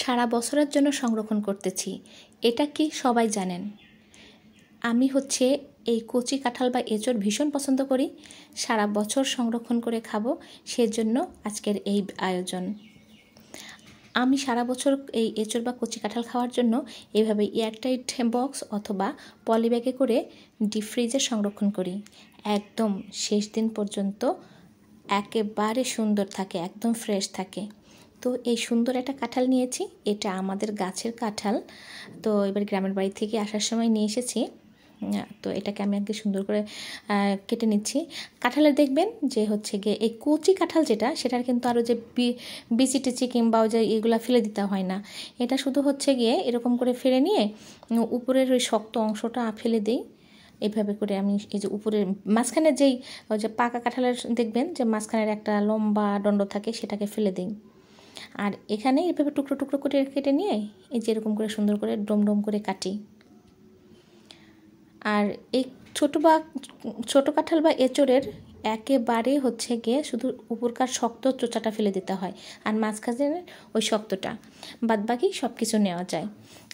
সারা বছরের জন্য সংরক্ষণ করতেছি। এটা কি সবাই জানেন? আমি এই কচি কাঁঠাল বা এঁচড় ভীষণ পছন্দ করি। সারা বছর সংরক্ষণ করে খাবো, সেজন্য আজকের এই আয়োজন। আমি সারা বছর এই এঁচড় বা কচি কাঁঠাল খাওয়ার জন্য এইভাবে এয়ারটাইট বক্স অথবা পলিব্যাগে করে ডিপ ফ্রিজে সংরক্ষণ করি। একদম শেষ দিন পর্যন্ত একেবারে সুন্দর থাকে, একদম ফ্রেশ থাকে। তো এই সুন্দর একটা কাঁঠাল নিয়েছি, এটা আমাদের গাছের কাঁঠাল। তো এবার গ্রামের বাড়ি থেকে আসার সময় নিয়ে এসেছি। তো এটাকে আমি একদম সুন্দর করে কেটে নিচ্ছি। কাঁঠালের দেখবেন যে গিয়ে এই কচি কাঁঠাল যেটা, সেটার কিন্তু আরও যে বিচি টিচি কিংবা যে এগুলো ফেলে দিতে হয় না। এটা শুধু গিয়ে এরকম করে ফেলে নিয়ে উপরের ওই শক্ত অংশটা ফেলে দিই। এইভাবে করে আমি এই যে উপরের মাঝখানে ওই যে পাকা কাঁঠালের দেখবেন যে মাঝখানের একটা লম্বা দণ্ড থাকে, সেটাকে ফেলে দিই। আর এখানে এইভাবে টুকরো টুকরো করে কেটে নিয়ে এই যে এরকম করে সুন্দর করে ডোম ডোম করে কাটি। আর এই ছোটো কাঁঠাল বা এঁচড়ের একেবারে গিয়ে শুধু উপরকার শক্ত চোচাটা ফেলে দিতে হয়, আর মাঝখানে ওই শক্তটা, বাদবাকি সব কিছু নেওয়া যায়।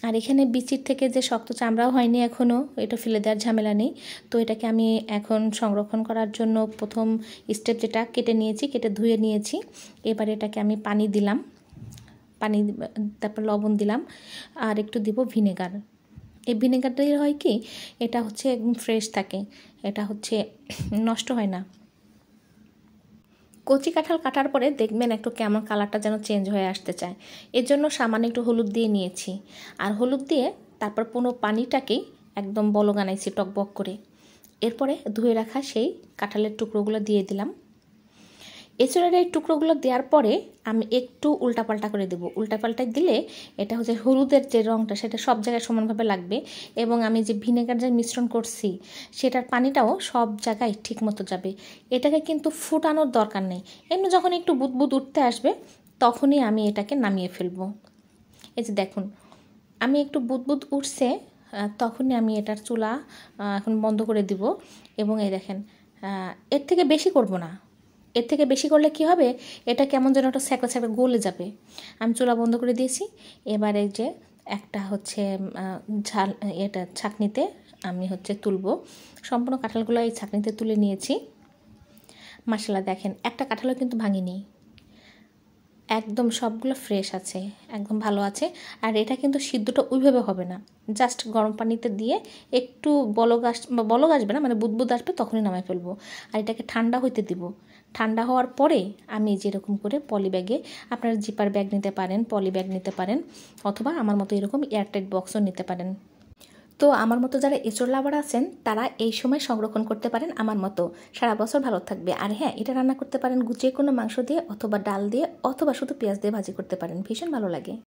আর এখানে বিচির থেকে যে শক্ত চামড়াও হয়নি এখনও, এটা ফেলে দেওয়ার ঝামেলা নেই। তো এটাকে আমি এখন সংরক্ষণ করার জন্য প্রথম স্টেপ যেটা কেটে নিয়েছি, কেটে ধুয়ে নিয়েছি। এবারে এটাকে আমি পানি দিলাম, তারপর লবণ দিলাম, আর একটু দিব ভিনেগার। এই ভিনেগার দিয়ে হয় কি, এটা একদম ফ্রেশ থাকে, এটা নষ্ট হয় না। কচি কাঁঠাল কাটার পরে দেখবেন একটু কেমন কালারটা যেন চেঞ্জ হয়ে আসতে চায়, এর জন্য সামান্য একটু হলুদ দিয়ে নিয়েছি। আর হলুদ দিয়ে তারপর পুরো পানিটাকেই একদম বলগানাইছি টকবক করে। এরপরে ধুয়ে রাখা সেই কাঁঠালের টুকরোগুলো দিয়ে দিলাম। এঁচড়ের এই টুকরোগুলো দেওয়ার পরে আমি একটু উল্টাপাল্টা করে দেবো। উল্টাপাল্টা দিলে এটা হলুদের যে রঙটা, সেটা সব জায়গায় সমানভাবে লাগবে, এবং আমি যে ভিনেগার যে মিশ্রণ করছি সেটার পানিটাও সব জায়গায় ঠিক মতো যাবে। এটাকে কিন্তু ফুটানোর দরকার নেই, এমনি যখন একটু বুদবুদ উঠতে আসবে তখনই আমি এটাকে নামিয়ে ফেলবো। এই যে দেখুন, আমি একটু বুদবুদ উঠছে, তখনই আমি এটার চুলা এখন বন্ধ করে দিব। এবং এই দেখেন, এর থেকে বেশি করব না। এর থেকে বেশি করলে কি হবে, এটা কেমন যেন একটা স্যাঁকড়া স্যাঁকড়া গলে যাবে। আমি চুলা বন্ধ করে দিয়েছি। এবারে যে একটা ছাঁকনিতে আমি তুলব। সম্পূর্ণ কাঁঠালগুলো এই ছাঁকনিতে তুলে নিয়েছি। মাশাআল্লাহ, দেখেন একটা কাঁঠালও কিন্তু ভাঙিনি, একদম সবগুলো ফ্রেশ আছে, একদম ভালো আছে। আর এটা কিন্তু সিদ্ধটা ওইভাবে হবে না, জাস্ট গরম পানিতে দিয়ে একটু বলক আসবে না, মানে বুদবুদ আসবে, তখনই নামাই ফেলবো। আর এটাকে ঠান্ডা হইতে দিব। ঠান্ডা হওয়ার পরে আমি যেরকম করে পলিব্যাগে, আপনারা জিপার ব্যাগ নিতে পারেন, পলিব্যাগ নিতে পারেন, অথবা আমার মতো এরকম এয়ারটাইট বক্সও নিতে পারেন। তো আমার মতো যারা এঁচড় লাভার আছেন, তারা এই সময় সংরক্ষণ করতে পারেন আমার মতো, সারা বছর ভালো থাকবে। আর হ্যাঁ, এটা রান্না করতে পারেন যে কোনো মাংস দিয়ে, অথবা ডাল দিয়ে, অথবা শুধু পেঁয়াজ দিয়ে ভাজি করতে পারেন, ভীষণ ভালো লাগে।